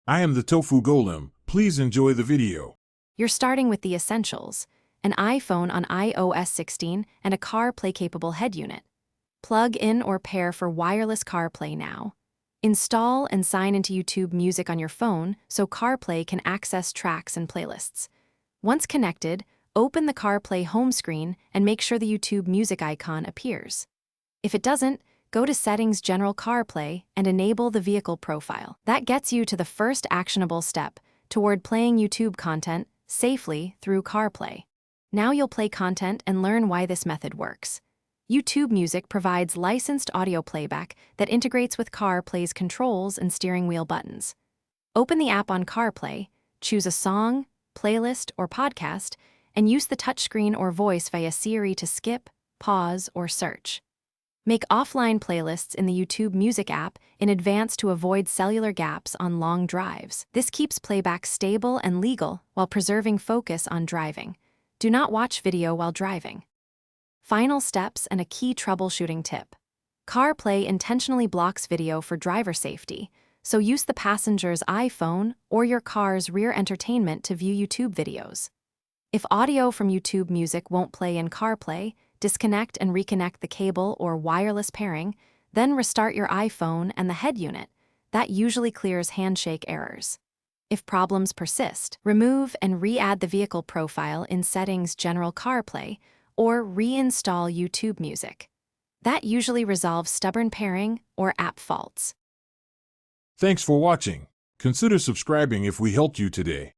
I am the Tofu Golem. Please enjoy the video. You're starting with the essentials: an iPhone on iOS 16 and a CarPlay-capable head unit. Plug in or pair for wireless CarPlay now. Install and sign into YouTube Music on your phone so CarPlay can access tracks and playlists. Once connected, open the CarPlay home screen and make sure the YouTube Music icon appears. If it doesn't, go to Settings General CarPlay and enable the vehicle profile. That gets you to the first actionable step toward playing YouTube content safely through CarPlay. Now you'll play content and learn why this method works. YouTube Music provides licensed audio playback that integrates with CarPlay's controls and steering wheel buttons. Open the app on CarPlay, choose a song, playlist, or podcast, and use the touchscreen or voice via Siri to skip, pause, or search. Make offline playlists in the YouTube Music app in advance to avoid cellular gaps on long drives. This keeps playback stable and legal while preserving focus on driving. Do not watch video while driving. Final steps and a key troubleshooting tip. CarPlay intentionally blocks video for driver safety, so use the passenger's iPhone or your car's rear entertainment to view YouTube videos. If audio from YouTube Music won't play in CarPlay, disconnect and reconnect the cable or wireless pairing, then restart your iPhone and the head unit. That usually clears handshake errors. If problems persist, remove and re-add the vehicle profile in Settings General CarPlay or reinstall YouTube Music. That usually resolves stubborn pairing or app faults. Thanks for watching. Consider subscribing if we helped you today.